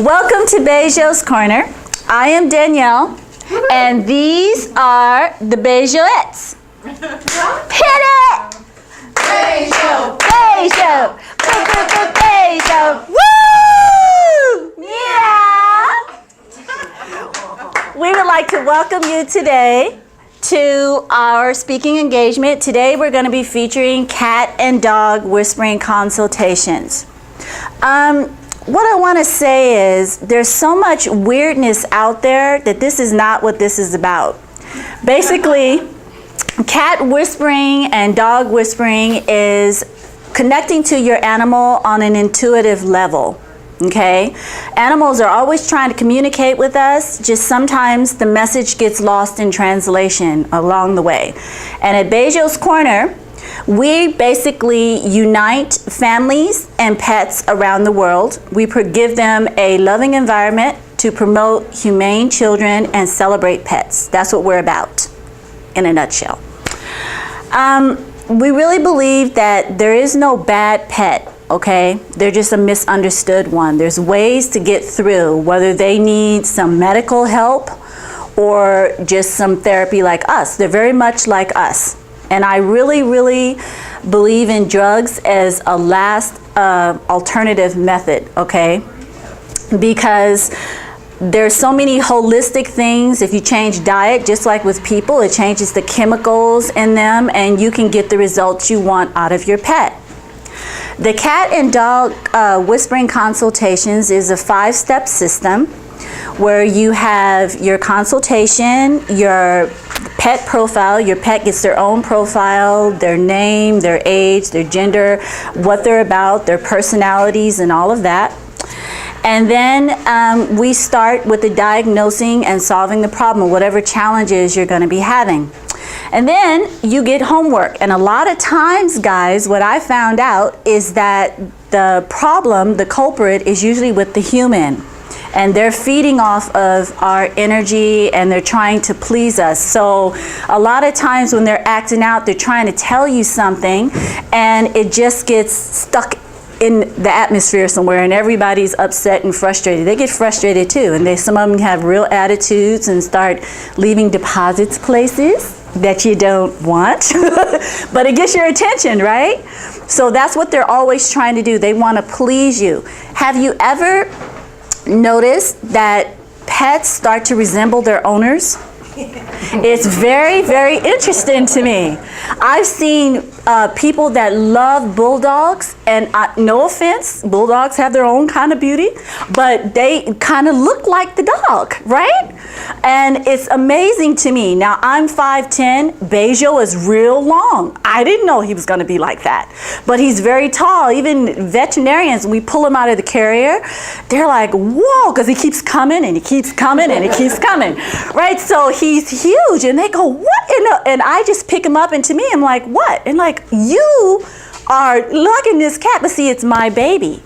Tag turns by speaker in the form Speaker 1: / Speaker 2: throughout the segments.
Speaker 1: Welcome to Beijo's Corner. I am Danielle, and these are the Beijoettes. Hit it!
Speaker 2: Beijo!
Speaker 1: Beijo! Beijo! Woo! Yeah! We would like to welcome you today to our speaking engagement. Today we're going to be featuring cat and dog whispering consultations. What I want to say is there's so much weirdness out there that this is not what this is about. Basically, cat whispering and dog whispering is connecting to your animal on an intuitive level. Okay? Animals are always trying to communicate with us, just sometimes the message gets lost in translation along the way. And at Beijo's Corner, we basically unite families and pets around the world. We give them a loving environment to promote humane children and celebrate pets. That's what we're about, in a nutshell. We really believe that there is no bad pet, okay? They're just a misunderstood one. There's ways to get through, whether they need some medical help or just some therapy like us. They're very much like us. And I really, really believe in drugs as a last alternative method, okay? Because there's so many holistic things. If you change diet, just like with people, it changes the chemicals in them and you can get the results you want out of your pet. The cat and dog whispering consultations is a 5-step system where you have your consultation, your pet profile. Your pet gets their own profile, their name, their age, their gender, what they're about, their personalities, and all of that. And then we start with the diagnosing and solving the problem, whatever challenges you're going to be having. And then you get homework. And a lot of times, guys, what I found out is that the problem, the culprit, is usually with the human. And they're feeding off of our energy and they're trying to please us. So a lot of times when they're acting out, they're trying to tell you something and it just gets stuck in the atmosphere somewhere and everybody's upset and frustrated. They get frustrated too, and some of them have real attitudes and start leaving deposits places that you don't want. But it gets your attention, right? So that's what they're always trying to do. They want to please you. Have you ever notice that pets start to resemble their owners? It's very, very interesting to me. I've seen people that love bulldogs, and no offense, bulldogs have their own kind of beauty, but they kind of look like the dog, right? And it's amazing to me. Now, I'm 5'10", Beijo is real long. I didn't know he was going to be like that, but he's very tall. Even veterinarians, we pull him out of the carrier, they're like, whoa, because he keeps coming and he keeps coming and he keeps coming, right? So he's huge, and they go, what? And I just pick him up, and to me, I'm like, what? And like, you are lugging this cat, but see, it's my baby.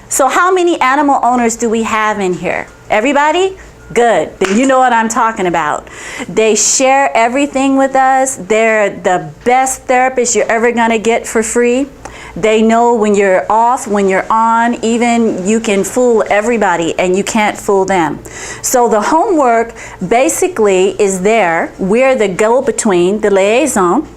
Speaker 1: So how many animal owners do we have in here? Everybody? Good. Then you know what I'm talking about. They share everything with us. They're the best therapists you're ever going to get for free. They know when you're off, when you're on. Even you can fool everybody and you can't fool them. So the homework basically is there. We're the go-between, the liaison,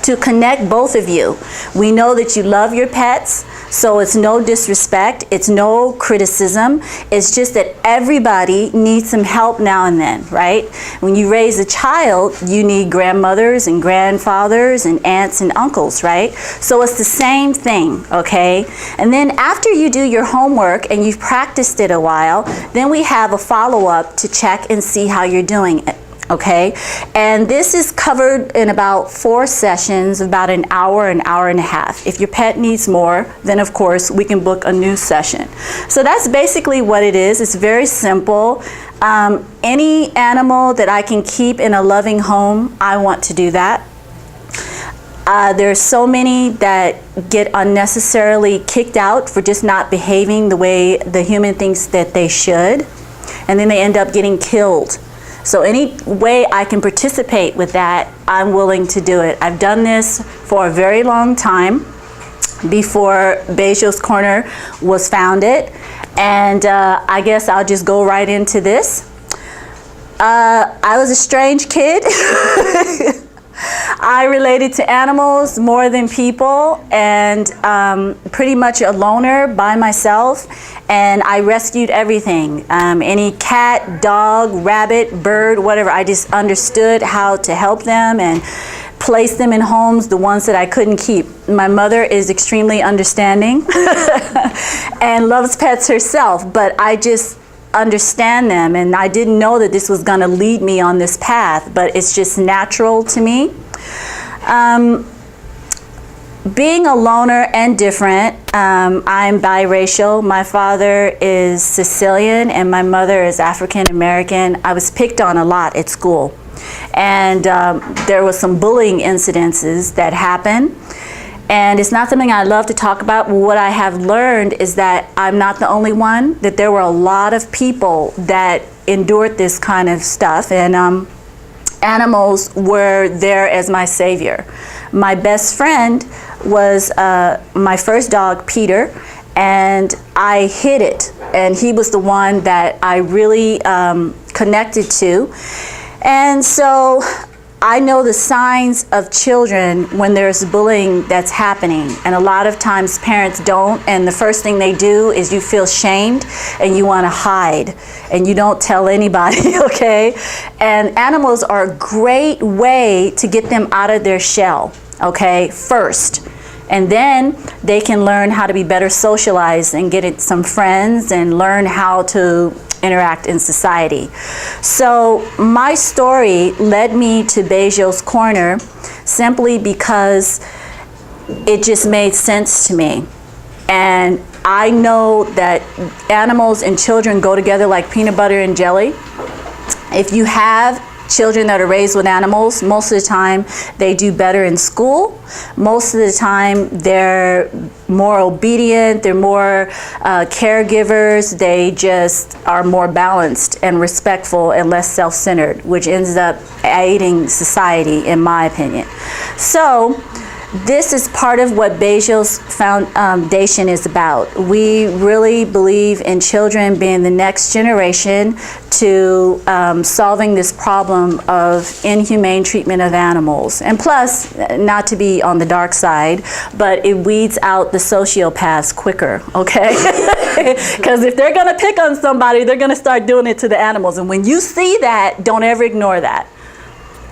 Speaker 1: to connect both of you. We know that you love your pets, so it's no disrespect, it's no criticism. It's just that everybody needs some help now and then, right? When you raise a child, you need grandmothers and grandfathers and aunts and uncles, right? So it's the same thing, okay? And then after you do your homework and you've practiced it a while, then we have a follow-up to check and see how you're doing it. Okay, and this is covered in about 4 sessions, about an hour and a half. If your pet needs more, then of course we can book a new session. So that's basically what it is. It's very simple. Any animal that I can keep in a loving home, I want to do that. There's so many that get unnecessarily kicked out for just not behaving the way the human thinks that they should, and then they end up getting killed. So any way I can participate with that, I'm willing to do it. I've done this for a very long time, before Beijo's Corner was founded. And I guess I'll just go right into this. I was a strange kid. I related to animals more than people, and pretty much a loner by myself. And I rescued everything. Any cat, dog, rabbit, bird, whatever. I just understood how to help them and place them in homes, the ones that I couldn't keep. My mother is extremely understanding and loves pets herself, but I just understand them, and I didn't know that this was going to lead me on this path, but it's just natural to me. Being a loner and different, I'm biracial. My father is Sicilian and my mother is African American. I was picked on a lot at school, and there was some bullying incidences that happened. And it's not something I love to talk about, but what I have learned is that I'm not the only one, that there were a lot of people that endured this kind of stuff, and animals were there as my savior. My best friend was my first dog, Peter, and I hid it, and he was the one that I really connected to. And so I know the signs of children when there's bullying that's happening, and a lot of times parents don't, and the first thing they do is you feel shamed and you want to hide and you don't tell anybody, okay? And animals are a great way to get them out of their shell, okay, first. And then they can learn how to be better socialized and get some friends and learn how to interact in society. So my story led me to Bejo's Corner simply because it just made sense to me. And I know that animals and children go together like peanut butter and jelly. If you have children that are raised with animals, most of the time they do better in school. Most of the time they're more obedient, they're more caregivers, they just are more balanced and respectful and less self-centered, which ends up aiding society, in my opinion. So this is part of what Bejo's foundation is about. We really believe in children being the next generation to solving this problem of inhumane treatment of animals. And plus, not to be on the dark side, but it weeds out the sociopaths quicker, okay? Because if they're gonna pick on somebody, they're gonna start doing it to the animals. And when you see that, don't ever ignore that,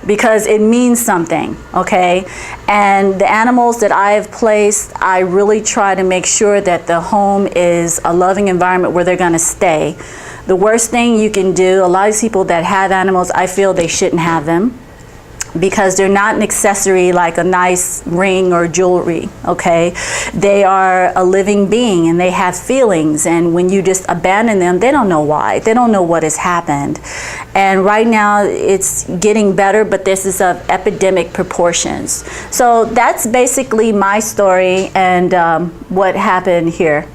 Speaker 1: because it means something, okay? And the animals that I have placed, I really try to make sure that the home is a loving environment where they're gonna stay. The worst thing you can do, a lot of people that have animals, I feel they shouldn't have them because they're not an accessory like a nice ring or jewelry, okay? They are a living being and they have feelings, and when you just abandon them, they don't know why. They don't know what has happened. And right now it's getting better, but this is of epidemic proportions. So that's basically my story and what happened here.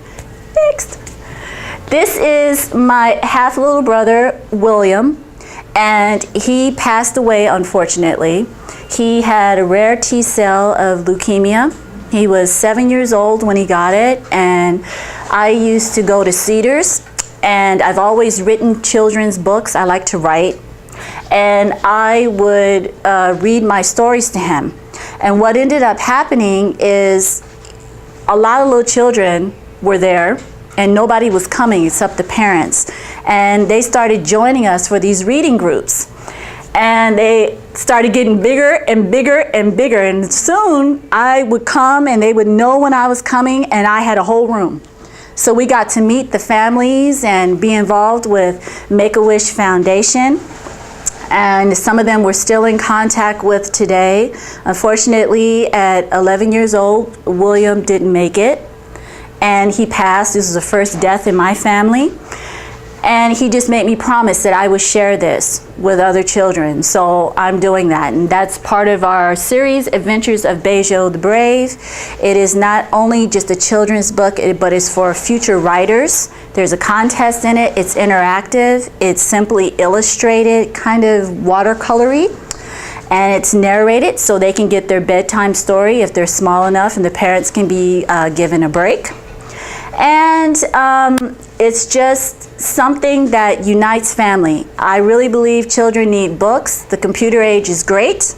Speaker 1: Next. This is my half little brother, William. And he passed away, unfortunately. He had a rare T-cell of leukemia. He was 7 years old when he got it, and I used to go to Cedars, and I've always written children's books. I like to write, and I would read my stories to him. And what ended up happening is a lot of little children were there, and nobody was coming except the parents. And they started joining us for these reading groups. And they started getting bigger and bigger and bigger. And soon I would come and they would know when I was coming, and I had a whole room. So we got to meet the families and be involved with Make-A-Wish Foundation. And some of them we're still in contact with today. Unfortunately, at 11 years old, William didn't make it. And he passed. This was the first death in my family. And he just made me promise that I would share this with other children. So I'm doing that. And that's part of our series, Adventures of Bejo the Brave. It is not only just a children's book, but it's for future writers. There's a contest in it. It's interactive. It's simply illustrated, kind of watercolory. And it's narrated so they can get their bedtime story if they're small enough, and the parents can be given a break. And it's just something that unites family. I really believe children need books. The computer age is great,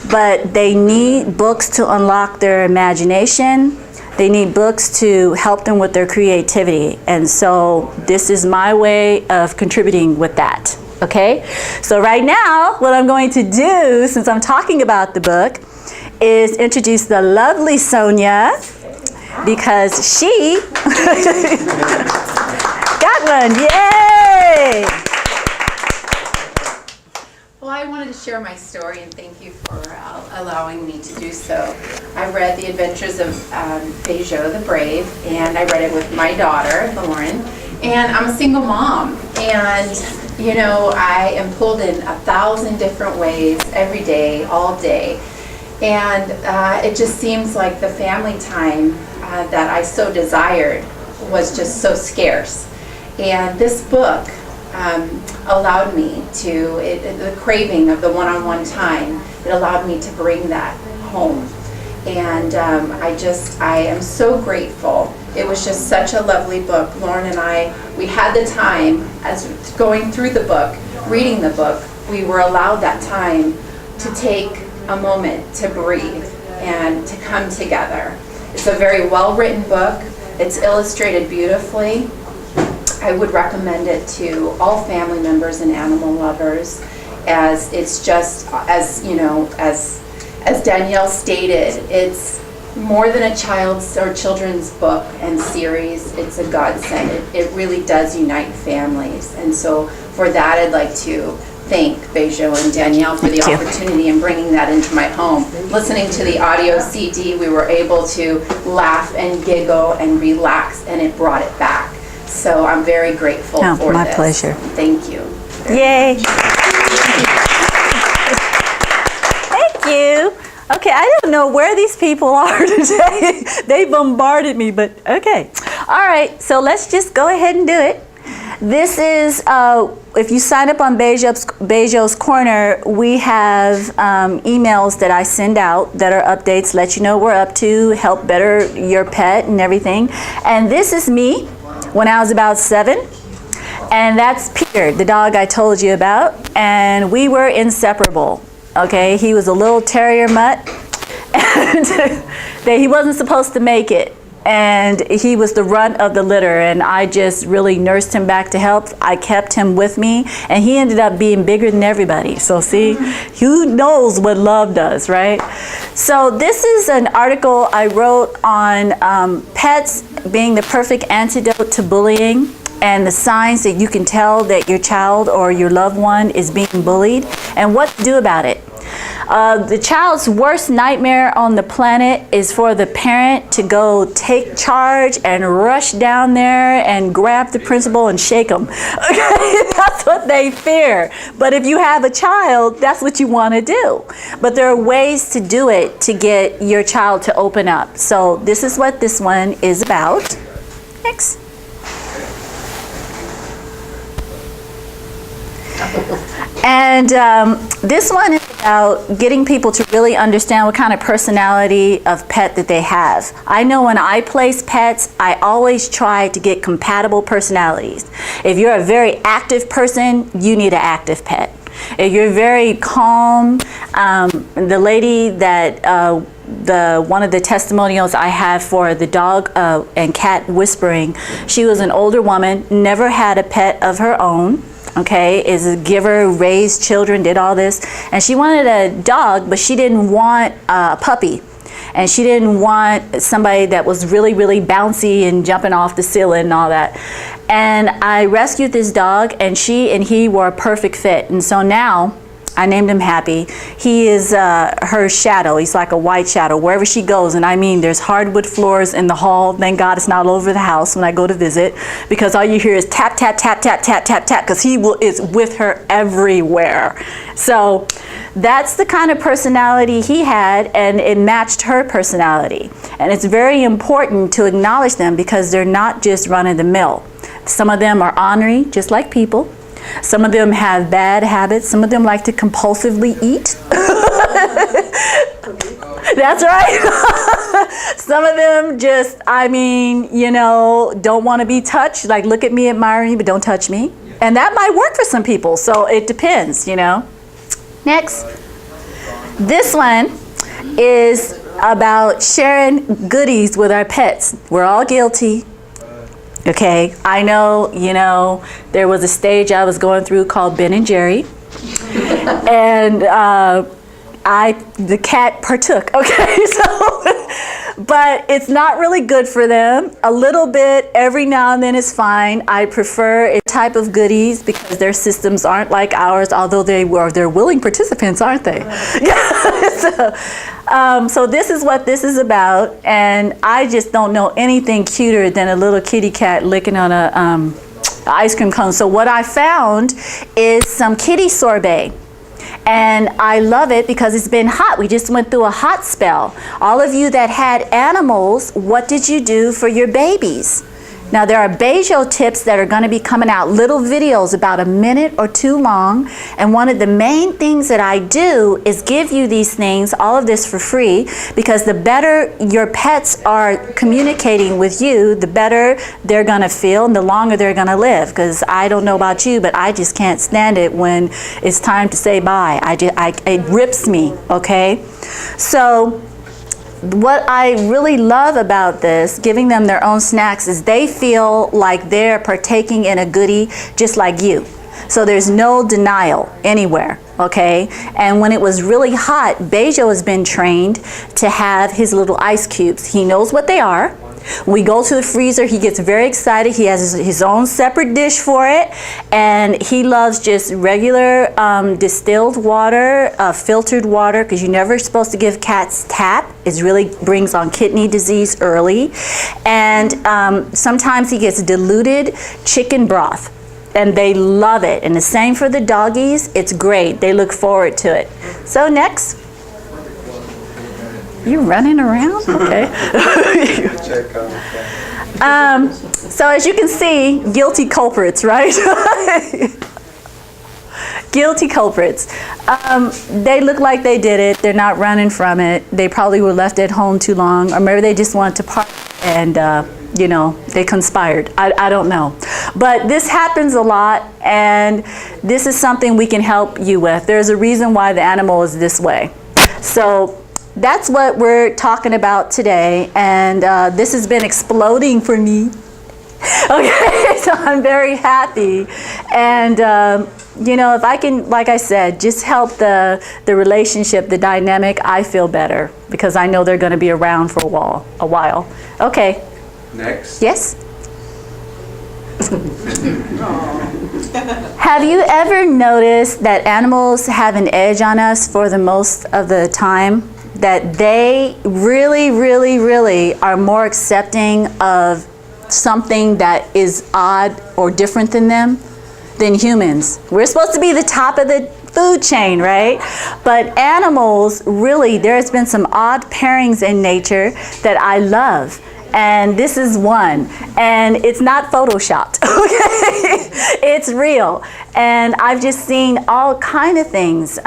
Speaker 1: but they need books to unlock their imagination. They need books to help them with their creativity. And so this is my way of contributing with that. Okay? So right now, what I'm going to do, since I'm talking about the book, is introduce the lovely Sonia, because she got one. Yay!
Speaker 2: Well, I wanted to share my story, and thank you for allowing me to do so. I read The Adventures of Bejo the Brave, and I read it with my daughter, Lauren, and I'm a single mom. And, you know, I am pulled in 1,000 different ways every day, all day. And it just seems like the family time that I so desired was just so scarce. And this book allowed me to, the craving of the one-on-one time, it allowed me to bring that home. And I am so grateful. It was just such a lovely book. Lauren and I, we had the time, as going through the book, reading the book, we were allowed that time to take a moment to breathe and to come together. It's a very well-written book. It's illustrated beautifully. I would recommend it to all family members and animal lovers, as it's just, as you know, as Danielle stated, it's more than a child's or children's book and series. It's a godsend. It really does unite families. And so for that, I'd like to thank Bejo and Danielle for the opportunity in bringing that into my home. Listening to the audio CD, we were able to laugh and giggle and relax, and it brought it back. So I'm very grateful for
Speaker 1: my
Speaker 2: this.
Speaker 1: pleasure.
Speaker 2: Thank you.
Speaker 1: Yay. Thank you. Okay, I don't know where these people are today. They bombarded me, but okay. All right, so let's just go ahead and do it. This is, if you sign up on Bejo's Corner, we have emails that I send out that are updates, let you know what we're up to, help better your pet and everything. And this is me when I was about 7. And that's Peter, the dog I told you about. And we were inseparable. Okay, he was a little terrier mutt, and he wasn't supposed to make it. And he was the runt of the litter, and I just really nursed him back to health. I kept him with me, and he ended up being bigger than everybody. So see, who knows what love does, right? So this is an article I wrote on pets being the perfect antidote to bullying, and the signs that you can tell that your child or your loved one is being bullied, and what to do about it. The child's worst nightmare on the planet is for the parent to go take charge and rush down there and grab the principal and shake them. Okay? That's what they fear. But if you have a child, that's what you want to do. But there are ways to do it to get your child to open up. So this is what this one is about. Next. And this one is about getting people to really understand what kind of personality of pet that they have. I know when I place pets, I always try to get compatible personalities. If you're a very active person, you need an active pet. If you're very calm, the lady that one of the testimonials I have for the dog and cat whispering, she was an older woman, never had a pet of her own. Okay, is a giver, raised children, did all this. And she wanted a dog, but she didn't want a puppy. And she didn't want somebody that was really, really bouncy and jumping off the ceiling and all that. And I rescued this dog, and she and he were a perfect fit. And so now, I named him Happy. He is her shadow. He's like a white shadow wherever she goes. And I mean, there's hardwood floors in the hall. Thank God it's not all over the house when I go to visit, because all you hear is tap, tap, tap, tap, tap, tap, tap, because he is with her everywhere. So that's the kind of personality he had, and it matched her personality. And it's very important to acknowledge them, because they're not just run-of-the-mill. Some of them are ornery, just like people. Some of them have bad habits. Some of them like to compulsively eat. That's right. Some of them just, I mean, you know, don't want to be touched. Like, look at me, admire me, but don't touch me. And that might work for some people. So it depends, you know. Next. This one is about sharing goodies with our pets. We're all guilty. Okay. I know, you know, there was a stage I was going through called Ben and Jerry. And the cat partook, okay, so, but it's not really good for them. A little bit every now and then is fine. I prefer a type of goodies because their systems aren't like ours, although they're willing participants, aren't they? So this is what this is about, and I just don't know anything cuter than a little kitty cat licking on a ice cream cone. So what I found is some kitty sorbet. And I love it because it's been hot. We just went through a hot spell. All of you that had animals, what did you do for your babies? Now there are Bejo tips that are going to be coming out, little videos about a minute or two long. And one of the main things that I do is give you these things, all of this for free, because the better your pets are communicating with you, the better they're going to feel and the longer they're going to live. Because I don't know about you, but I just can't stand it when it's time to say bye. It rips me, okay? So what I really love about this, giving them their own snacks, is they feel like they're partaking in a goodie just like you. So there's no denial anywhere, okay? And when it was really hot, Bejo has been trained to have his little ice cubes. He knows what they are. We go to the freezer, he gets very excited. He has his own separate dish for it, and he loves just regular distilled water, filtered water, because you're never supposed to give cats tap. It really brings on kidney disease early. And sometimes he gets diluted chicken broth, and they love it. And the same for the doggies. It's great. They look forward to it. So next. You running around? Okay. So as you can see, guilty culprits, right? Guilty culprits. They look like they did it. They're not running from it. They probably were left at home too long, or maybe they just wanted to party and, you know, they conspired. I don't know. But this happens a lot, and this is something we can help you with. There's a reason why the animal is this way. So that's what we're talking about today, and this has been exploding for me. Okay, so I'm very happy, and you know, if I can, like I said, just help the relationship, the dynamic, I feel better because I know they're going to be around for a while. Okay.
Speaker 3: Next.
Speaker 1: Yes. Have you ever noticed that animals have an edge on us for the most of the time? That they really, really, really are more accepting of something that is odd or different than them than humans. We're supposed to be the top of the food chain, right? But animals, really, there's been some odd pairings in nature that I love. And this is one. And it's not photoshopped, okay? It's real. And I've just seen all kind of things.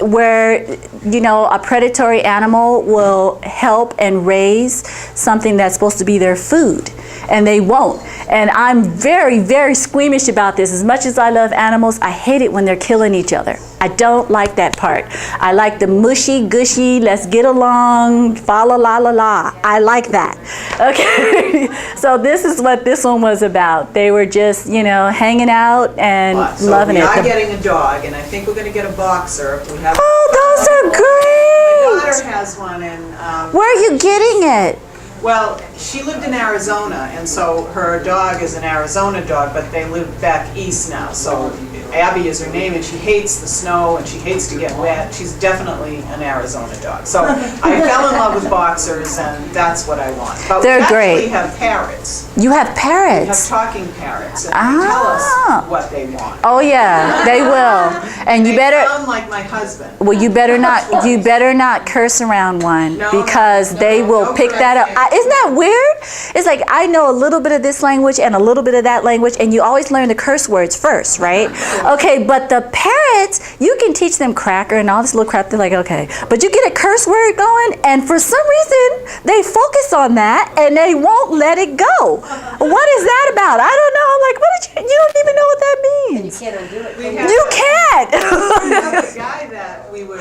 Speaker 1: Where, you know, a predatory animal will help and raise something that's supposed to be their food, and they won't. And I'm very, very squeamish about this. As much as I love animals, I hate it when they're killing each other. I don't like that part. I like the mushy, gushy, let's get along, fa la la la la. I like that. Okay, so this is what this one was about. They were just, you know, hanging out and loving it.
Speaker 4: We are getting a dog, and I think we're going to get a boxer. If we have.
Speaker 1: Oh, those are great!
Speaker 4: My daughter has one, and
Speaker 1: where are you getting it?
Speaker 4: well, she lived in Arizona, and so her dog is an Arizona dog, but they live back east now. So Abby is her name, and she hates the snow, and she hates to get wet. She's definitely an Arizona dog. So I fell in love with boxers, and that's what I want. But
Speaker 1: They're
Speaker 4: we actually
Speaker 1: great.
Speaker 4: have parrots.
Speaker 1: You have
Speaker 4: We have
Speaker 1: parrots.
Speaker 4: talking parrots, and they tell us what they want.
Speaker 1: Oh yeah, they will. And you
Speaker 4: They
Speaker 1: better.
Speaker 4: sound like my husband.
Speaker 1: Well, you better not curse around one
Speaker 4: No,
Speaker 1: because
Speaker 4: no,
Speaker 1: they
Speaker 4: no,
Speaker 1: will
Speaker 4: no
Speaker 1: pick that up.
Speaker 4: cursing.
Speaker 1: isn't that weird? It's like I know a little bit of this language and a little bit of that language, and you always learn the curse words first, right? Okay, but the parrots, you can teach them cracker and all this little crap. They're like, okay, but you get a curse word going, and for some reason they focus on that and they won't let it go. What is that about? I don't know. I'm like, what did you don't even know what that means.
Speaker 3: You can't undo it.
Speaker 1: You can't.
Speaker 4: We had a guy that we would,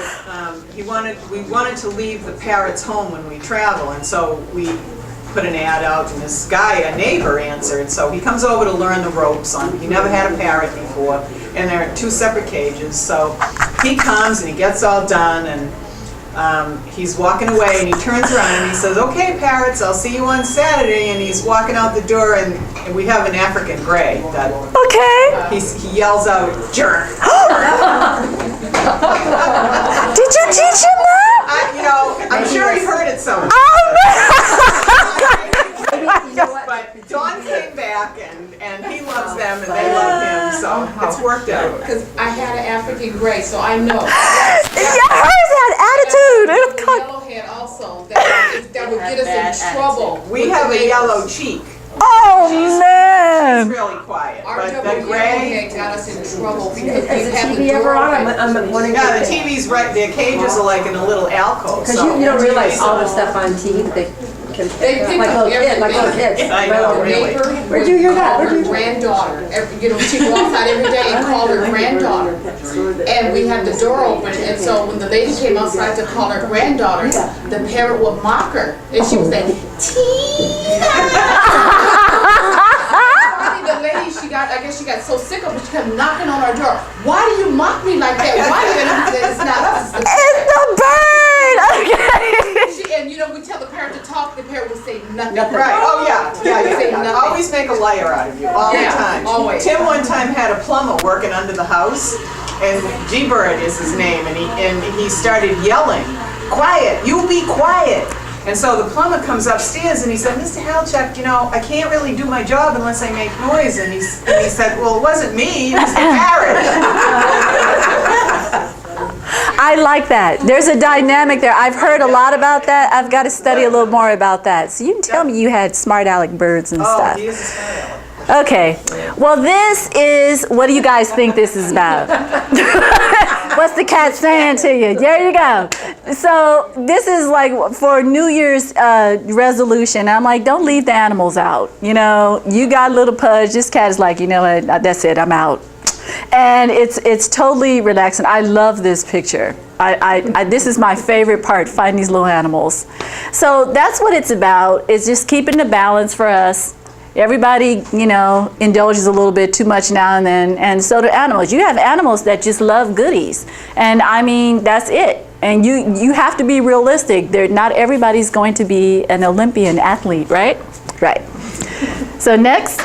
Speaker 4: we wanted to leave the parrots home when we travel, and so we put an ad out, and this guy, a neighbor, answered. So he comes over to learn the ropes on. He never had a parrot before, and they're in 2 separate cages. So he comes and he gets all done, and he's walking away, and he turns around and he says, "Okay, parrots, I'll see you on Saturday." And he's walking out the door, and we have an African gray that
Speaker 1: Okay.
Speaker 4: he yells out, "Jerk!"
Speaker 1: Did you teach him that?
Speaker 4: I'm sure he heard it somewhere.
Speaker 1: Oh,
Speaker 4: But Dawn came back, and he loves them, and they love him, so it's worked out.
Speaker 5: Because I had an African gray, so I know.
Speaker 1: yeah, hers had attitude. It was called,
Speaker 5: Yellowhead also, that would get us in trouble.
Speaker 4: We
Speaker 5: with
Speaker 4: have
Speaker 5: the
Speaker 4: a
Speaker 5: neighbors.
Speaker 4: yellow cheek.
Speaker 1: oh,
Speaker 4: She's
Speaker 1: man.
Speaker 4: really quiet,
Speaker 5: Our
Speaker 4: but
Speaker 5: double
Speaker 4: the gray,
Speaker 5: yellowhead got us in trouble because we
Speaker 3: Is the
Speaker 5: had the
Speaker 3: TV
Speaker 5: door
Speaker 3: ever on?
Speaker 5: open.
Speaker 3: I'm wondering.
Speaker 4: yeah, the TV's right, their cages are like in a little alcove,
Speaker 3: Because
Speaker 4: so.
Speaker 3: you don't realize all the stuff on TV that they can
Speaker 5: They pick
Speaker 3: like
Speaker 5: up
Speaker 3: little kids, like little
Speaker 5: everything.
Speaker 3: kids.
Speaker 4: I know,
Speaker 5: The
Speaker 4: really.
Speaker 5: neighbor
Speaker 3: Where'd you hear that?
Speaker 5: called
Speaker 3: Where'd
Speaker 5: her
Speaker 3: you-
Speaker 5: granddaughter. She go outside every day and call her granddaughter. And we had the door open, and so when the lady came outside to call her granddaughter, the parrot would mock her, and she was like, "Tina." The lady, I guess she got so sick of it, she kept knocking on our door. "Why do you mock me like that? Why do you?" And I said, "It's not us, it's the
Speaker 1: It's
Speaker 5: parrot."
Speaker 1: the bird. Okay.
Speaker 5: And we tell the parrot to talk, the parrot will say nothing.
Speaker 4: Right, oh yeah.
Speaker 5: Say nothing.
Speaker 4: Always make a liar out of you, all the
Speaker 5: Yeah,
Speaker 4: time.
Speaker 5: always.
Speaker 4: Tim one time had a plumber working under the house, and G-Bird is his name, and he started yelling, "Quiet, you be quiet." And so the plumber comes upstairs and he said, "Mr. Halchuk, I can't really do my job unless I make noise." And he said, "Well, it wasn't me, it was the parrot."
Speaker 1: I like that. There's a dynamic there. I've heard a lot about that. I've got to study a little more about that. So you can tell me you had smart aleck birds and
Speaker 4: Oh,
Speaker 1: stuff.
Speaker 4: he is a smart aleck.
Speaker 1: Okay. Well, this is, what do you guys think this is about? What's the cat saying to you? There you go. So this is like for New Year's resolution. I'm like, don't leave the animals out. You got little Pudge. This cat is like, you know what? That's it. I'm out. And it's totally relaxing. I love this picture. This is my favorite part, finding these little animals. So that's what it's about. It's just keeping the balance for us. Everybody, indulges a little bit too much now and then, and so do animals. You have animals that just love goodies, and I mean, that's it. And you have to be realistic. Not everybody's going to be an Olympian athlete, right? Right. So next.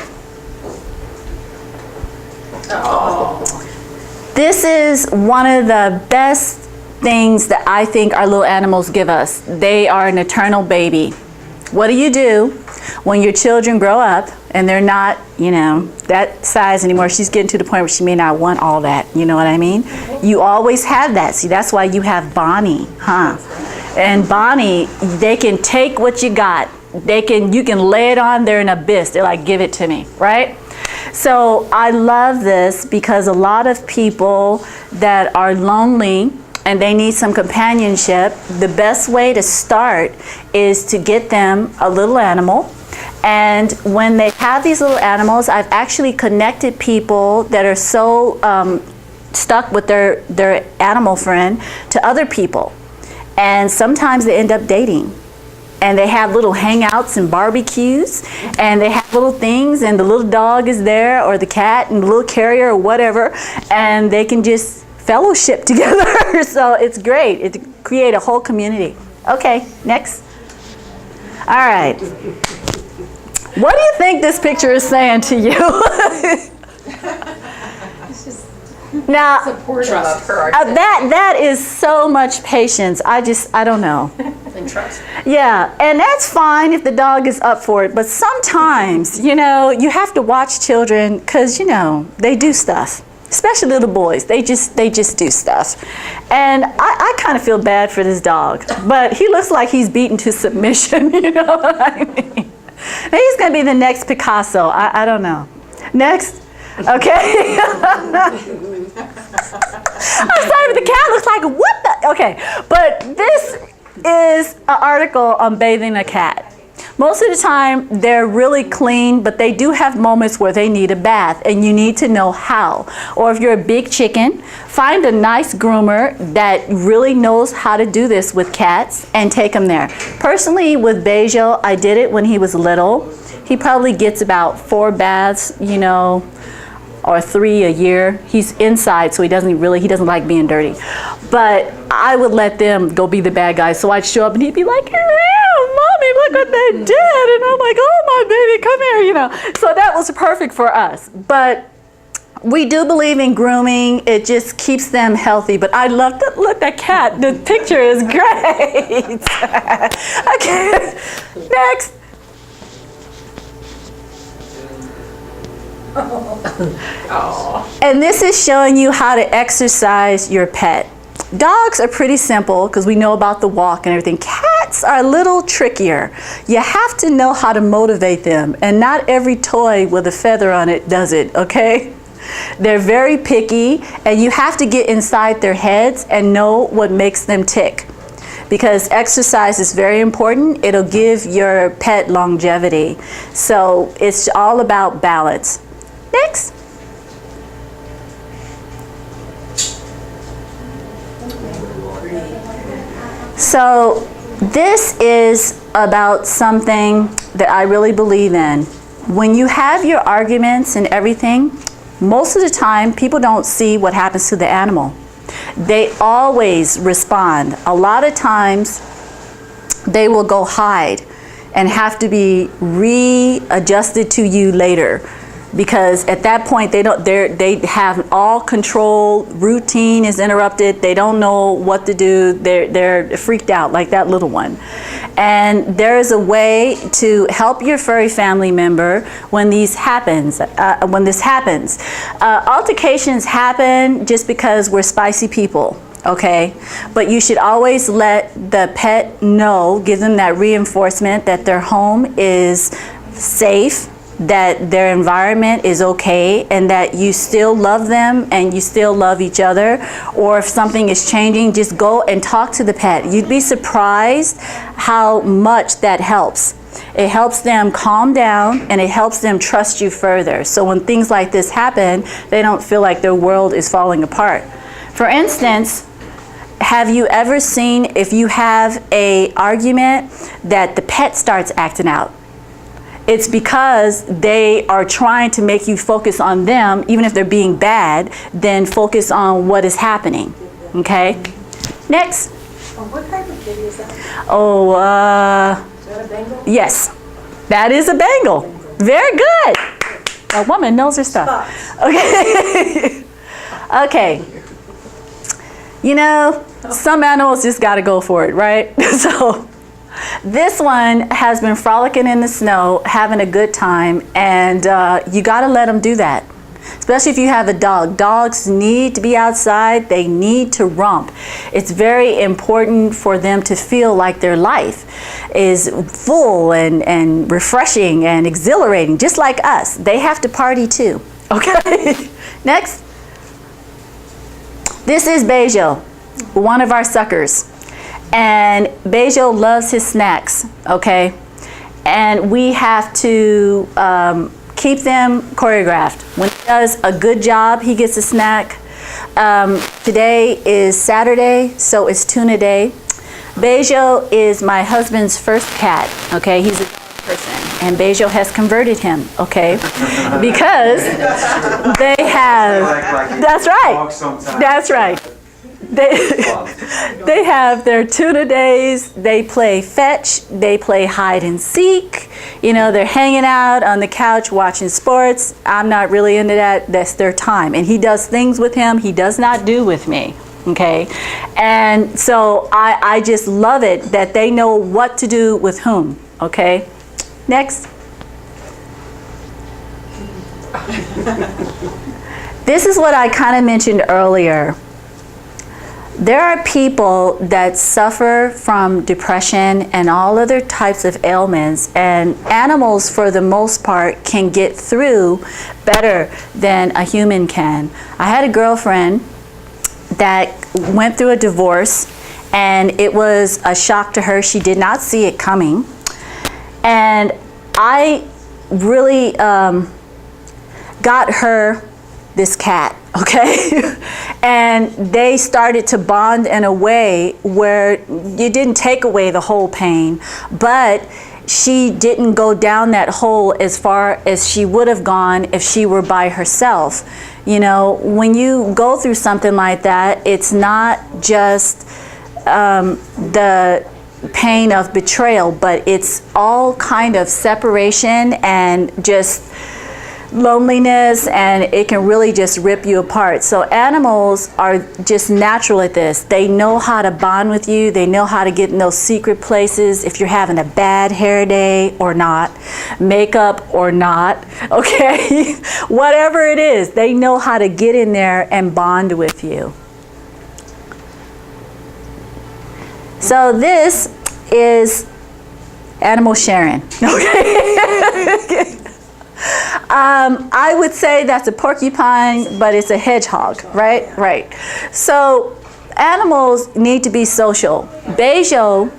Speaker 1: This is one of the best things that I think our little animals give us. They are an eternal baby. What do you do when your children grow up and they're not, that size anymore? She's getting to the point where she may not want all that, you know what I mean? You always have that. See, that's why you have Bonnie, huh? And Bonnie, they can take what you got. You can lay it on there in an abyss. They're like, give it to me, right? So I love this because a lot of people that are lonely and they need some companionship, the best way to start is to get them a little animal. And when they have these little animals, I've actually connected people that are so stuck with their animal friend to other people. And sometimes they end up dating. And they have little hangouts and barbecues, and they have little things, and the little dog is there, or the cat, and the little carrier, or whatever, and they can just fellowship together. So it's great. It create a whole community. Okay, next. All right. What do you think this picture is saying to you? Now,
Speaker 3: Trust.
Speaker 1: that is so much patience. I don't know.
Speaker 3: And trust.
Speaker 1: Yeah, and that's fine if the dog is up for it. But sometimes, you have to watch children because, they do stuff. especially little boys. They just do stuff. And I kind of feel bad for this dog, but he looks like he's beaten to submission, you know what I mean? Maybe he's gonna be the next Picasso, I don't know. Next, okay. I'm sorry, but the cat looks like, what the, okay. But this is an article on bathing a cat. Most of the time, they're really clean, but they do have moments where they need a bath, and you need to know how. Or if you're a big chicken, find a nice groomer that really knows how to do this with cats and take them there. Personally, with Bejo, I did it when he was little. He probably gets about 4 baths, you know, or 3 a year. He's inside, so he doesn't like being dirty. But I would let them go be the bad guys. So I'd show up and he'd be like, Mommy, look what they did. And I'm like, oh my baby, come here, you know. So that was perfect for us. But we do believe in grooming. It just keeps them healthy. But I love that, look, that cat, the picture is great. Okay, next. And this is showing you how to exercise your pet. Dogs are pretty simple because we know about the walk and everything. Cats are a little trickier. You have to know how to motivate them, and not every toy with a feather on it does it, okay? They're very picky, and you have to get inside their heads and know what makes them tick. Because exercise is very important. It'll give your pet longevity. So it's all about balance. Next. So this is about something that I really believe in. When you have your arguments and everything, most of the time people don't see what happens to the animal. They always respond. A lot of times they will go hide and have to be readjusted to you later. Because at that point they have all control, routine is interrupted, they don't know what to do, they're freaked out like that little one. And there is a way to help your furry family member when this happens. Altercations happen just because we're spicy people, okay? But you should always let the pet know, give them that reinforcement that their home is safe, that their environment is okay, and that you still love them and you still love each other. Or if something is changing, just go and talk to the pet. You'd be surprised how much that helps. It helps them calm down and it helps them trust you further. So when things like this happen, they don't feel like their world is falling apart. For instance, have you ever seen, if you have an argument, that the pet starts acting out? It's because they are trying to make you focus on them, even if they're being bad, then focus on what is happening, okay? Next.
Speaker 3: What type of kitty is that?
Speaker 1: Oh,
Speaker 3: Is that a Bengal?
Speaker 1: yes, that is a Bengal. Very good. A woman knows her stuff. Okay. Okay. You know, some animals just gotta go for it, right? So, this one has been frolicking in the snow, having a good time, and you gotta let them do that. Especially if you have a dog. Dogs need to be outside, they need to romp. It's very important for them to feel like their life is full and refreshing and exhilarating, just like us. They have to party too, okay? Next. This is Bejo, one of our suckers. And Bejo loves his snacks, okay? And we have to keep them choreographed. When he does a good job, he gets a snack. Today is Saturday, so it's tuna day. Bejo is my husband's first cat, okay? He's a person, and Bejo has converted him, okay? Because they have, that's right, that's right. They have their tuna days, they play fetch, they play hide and seek, you know, they're hanging out on the couch watching sports. I'm not really into that, that's their time. And he does things with him he does not do with me, okay? And so I just love it that they know what to do with whom, okay? Next. This is what I kind of mentioned earlier. There are people that suffer from depression and all other types of ailments, and animals, for the most part, can get through better than a human can. I had a girlfriend that went through a divorce, and it was a shock to her. She did not see it coming. And I really got her this cat, okay? And they started to bond in a way where you didn't take away the whole pain, but she didn't go down that hole as far as she would have gone if she were by herself. You know, when you go through something like that, it's not just the pain of betrayal, but it's all kind of separation and just loneliness, and it can really just rip you apart. So animals are just natural at this. They know how to bond with you. They know how to get in those secret places if you're having a bad hair day or not, makeup or not, okay? Whatever it is, they know how to get in there and bond with you. So this is animal sharing, okay? I would say that's a porcupine, but it's a hedgehog, right? Right. So animals need to be social. Bejo,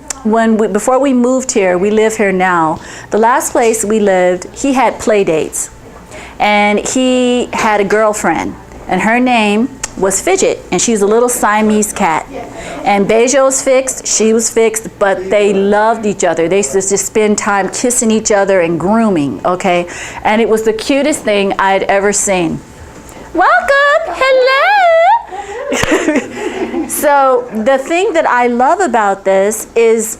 Speaker 1: before we moved here, we live here now. The last place we lived, he had play dates, and he had a girlfriend, and her name was Fidget, and she was a little Siamese cat. And Bejo was fixed, she was fixed, but they loved each other. They used to just spend time kissing each other and grooming, okay? And it was the cutest thing I'd ever seen. Welcome, hello! So the thing that I love about this is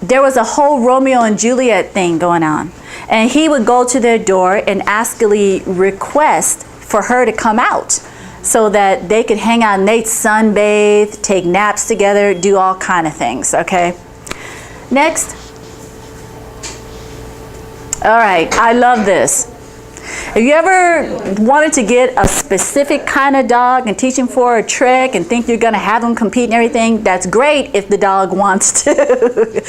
Speaker 1: there was a whole Romeo and Juliet thing going on. And he would go to their door and askily request for her to come out, so that they could hang out and they'd sunbathe, take naps together, do all kind of things, okay? Next. All right, I love this. Have you ever wanted to get a specific kind of dog and teach him for a trick and think you're gonna have him compete and everything? That's great if the dog wants to.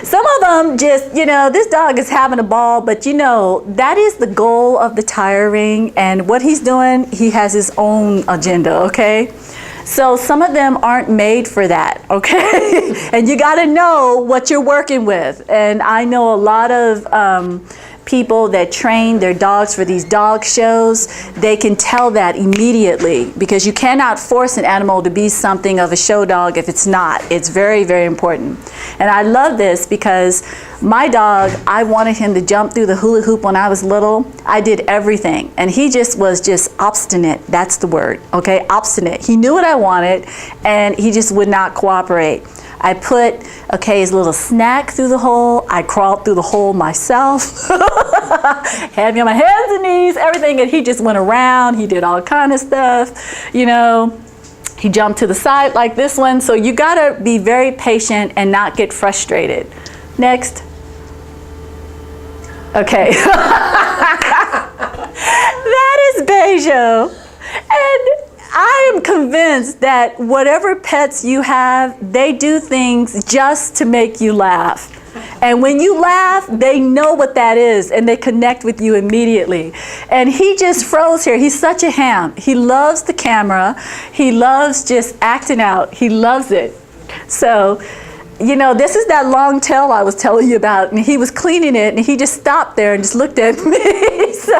Speaker 1: Some of them just, you know, this dog is having a ball, but you know, that is the goal of the tire ring, and what he's doing, he has his own agenda, okay? So some of them aren't made for that, okay? And you gotta know what you're working with. And I know a lot of people that train their dogs for these dog shows. They can tell that immediately, because you cannot force an animal to be something of a show dog if it's not. It's very, very important. And I love this because my dog, I wanted him to jump through the hula hoop when I was little. I did everything, and he just was just obstinate. That's the word, okay? Obstinate. He knew what I wanted, and he just would not cooperate. I put, okay, his little snack through the hole. I crawled through the hole myself. Had me on my hands and knees, everything, and he just went around. He did all kind of stuff, you know. He jumped to the side like this one. So you gotta be very patient and not get frustrated. Next. Okay. That is Bejo. And I am convinced that whatever pets you have, they do things just to make you laugh. And when you laugh, they know what that is, and they connect with you immediately. And he just froze here. He's such a ham. He loves the camera. He loves just acting out. He loves it. So, you know, this is that long tail I was telling you about, and he was cleaning it, and he just stopped there and just looked at me. So,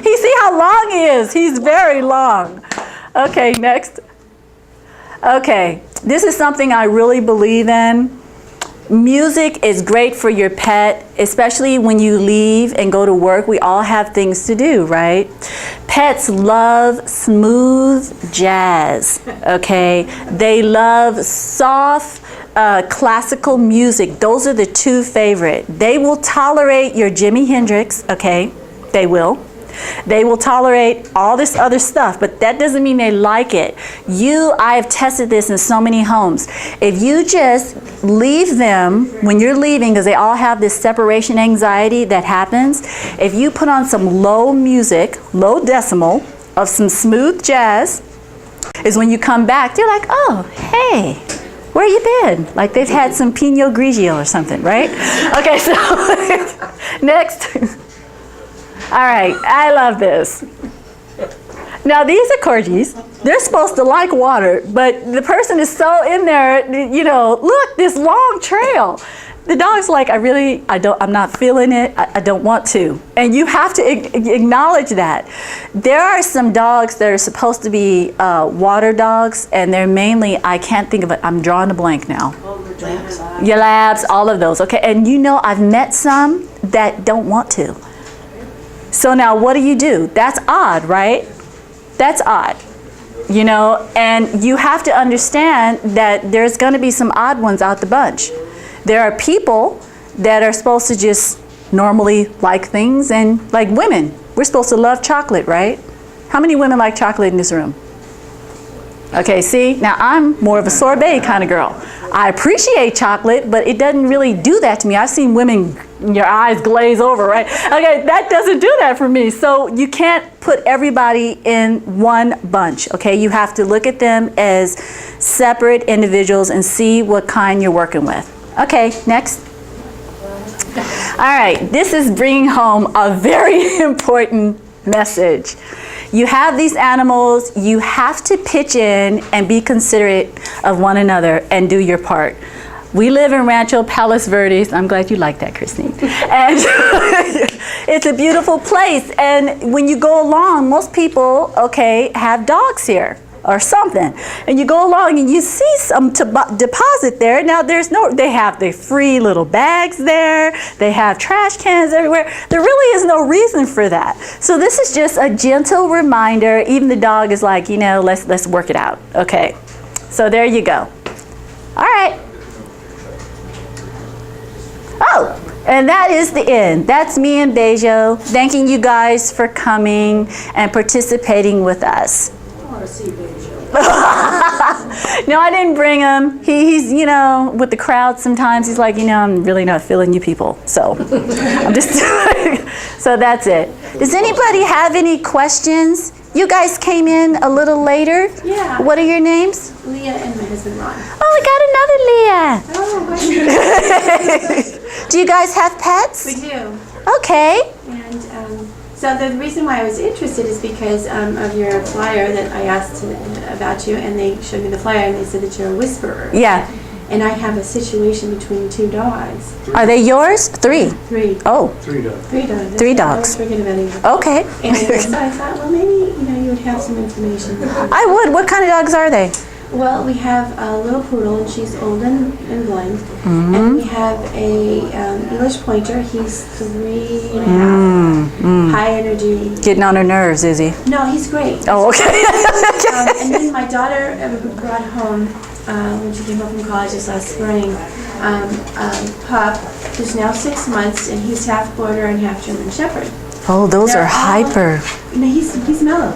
Speaker 1: you see how long he is? He's very long. Okay, next. Okay, this is something I really believe in. Music is great for your pet, especially when you leave and go to work. We all have things to do, right? Pets love smooth jazz, okay? They love soft classical music. Those are the two favorite. They will tolerate your Jimi Hendrix, okay? They will. They will tolerate all this other stuff, but that doesn't mean they like it. I have tested this in so many homes. If you just leave them when you're leaving, because they all have this separation anxiety that happens, if you put on some low music, low decimal, of some smooth jazz is when you come back, they're like, oh, hey, where you been? Like they've had some Pinot Grigio or something, right? Okay, so next. All right, I love this. Now these are corgis. They're supposed to like water, but the person is so in there, you know, look, this long trail. The dog's like, I'm not feeling it. I don't want to. And you have to acknowledge that. There are some dogs that are supposed to be water dogs, and they're mainly, I can't think of it. I'm drawing a blank now. Your labs, all of those. Okay, and you know, I've met some that don't want to. So now what do? That's odd, right? That's odd. You know, and you have to understand that there's going to be some odd ones out the bunch. There are people that are supposed to just normally like things, and like women, we're supposed to love chocolate, right? How many women like chocolate in this room? Okay, see, now I'm more of a sorbet kind of girl. I appreciate chocolate, but it doesn't really do that to me. I've seen women, your eyes glaze over, right? Okay, that doesn't do that for me. So you can't put everybody in one bunch, okay? You have to look at them as separate individuals and see what kind you're working with. Okay, next. All right, this is bringing home a very important message. You have these animals, you have to pitch in and be considerate of one another and do your part. We live in Rancho Palos Verdes. I'm glad you like that, Christine. And it's a beautiful place. And when you go along, most people, okay, have dogs here or something, and you go along and you see some deposit there. Now they have the free little bags there, they have trash cans everywhere. There really is no reason for that. So this is just a gentle reminder. Even the dog is like, you know, let's work it out. Okay, so there you go. All right. Oh, and that is the end. That's me and Bejo thanking you guys for coming and participating with us. No, I didn't bring him. He's, you know, with the crowd sometimes he's like, you know, I'm really not feeling you people. So I'm just, so that's it. Does anybody have any questions? You guys came in a little later.
Speaker 3: Yeah.
Speaker 1: What are your names?
Speaker 3: Leah and my husband Ron.
Speaker 1: Oh, I got another Leah.
Speaker 3: Oh,
Speaker 1: Do you guys have pets?
Speaker 3: we do.
Speaker 1: Okay.
Speaker 3: And so the reason why I was interested is because of your flyer that I asked about you, and they showed me the flyer and they said that you're a whisperer.
Speaker 1: Yeah.
Speaker 3: And I have a situation between two dogs.
Speaker 1: Are they yours? Three.
Speaker 3: Three.
Speaker 1: Oh,
Speaker 3: Three dogs.
Speaker 1: Three dogs.
Speaker 3: I was forgetting about either.
Speaker 1: okay.
Speaker 3: And so I thought, well, maybe you would have some information.
Speaker 1: I would. What kind of dogs are they?
Speaker 3: Well, we have a little poodle, and she's old and blind. And we have a English pointer. He's 3.5. High energy.
Speaker 1: Getting on her nerves, is he?
Speaker 3: No, he's great.
Speaker 1: Oh, okay.
Speaker 3: And then my daughter brought home, when she came home from college this last spring, a pup who's now 6 months, and he's half border and half German Shepherd.
Speaker 1: Oh, those
Speaker 3: They're
Speaker 1: are hyper.
Speaker 3: No, he's mellow.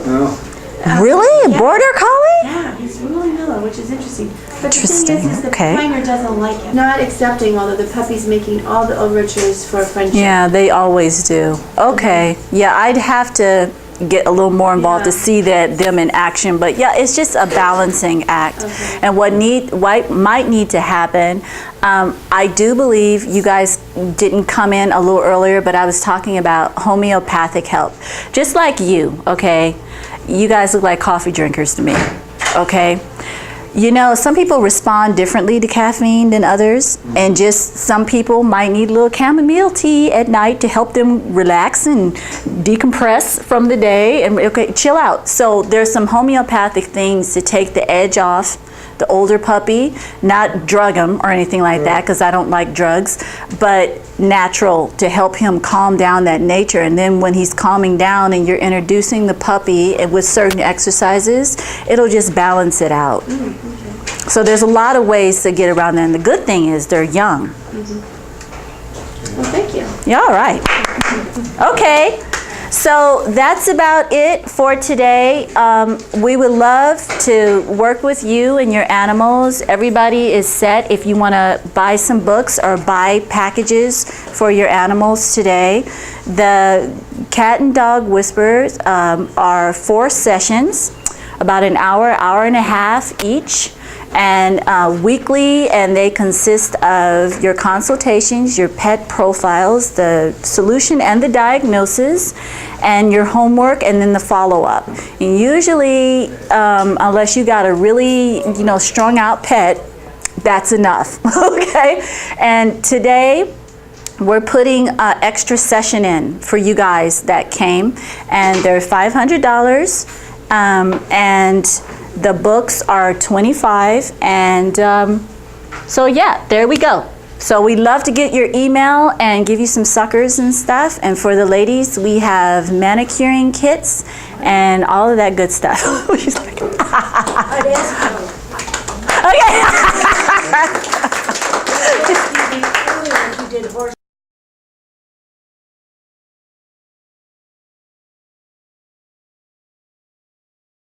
Speaker 1: Really? A
Speaker 3: yeah.
Speaker 1: border collie?
Speaker 3: Yeah, he's really mellow, which is interesting. But
Speaker 1: Interesting,
Speaker 3: the thing is the
Speaker 1: okay.
Speaker 3: pointer doesn't like it. Not accepting, although the puppy's making all the overtures for friendship.
Speaker 1: Yeah, they always do. Okay. Yeah, I'd have to get a little more involved to
Speaker 3: Yeah.
Speaker 1: see them in action. But yeah, it's just a balancing act.
Speaker 3: Okay.
Speaker 1: And what might need to happen, I do believe you guys didn't come in a little earlier, but I was talking about homeopathic help. Just like you, okay? You guys look like coffee drinkers to me, okay? You know, some people respond differently to caffeine than others, and just some people might need a little chamomile tea at night to help them relax and decompress from the day and chill out. So there's some homeopathic things to take the edge off the older puppy, not drug him or anything like that, because I don't like drugs, but natural to help him calm down that nature. And then when he's calming down and you're introducing the puppy with certain exercises, it'll just balance it out. So there's a lot of ways to get around that. And the good thing is they're young.
Speaker 3: Well, thank you.
Speaker 1: Yeah, all right. Okay. So that's about it for today. We would love to work with you and your animals. Everybody is set if you want to buy some books or buy packages for your animals today. The Cat and Dog Whispers are 4 sessions, about an hour, hour and a half each, and weekly, and they consist of your consultations, your pet profiles, the solution and the diagnosis, and your homework, and then the follow-up. And usually, unless you got a really, strung out pet, that's enough, okay? And today, we're putting an extra session in for you guys that came, and they're $500, and the books are $25, and so yeah, there we go. So we'd love to get your email and give you some suckers and stuff. And for the ladies, we have manicuring kits and all of that good stuff. She's like, okay.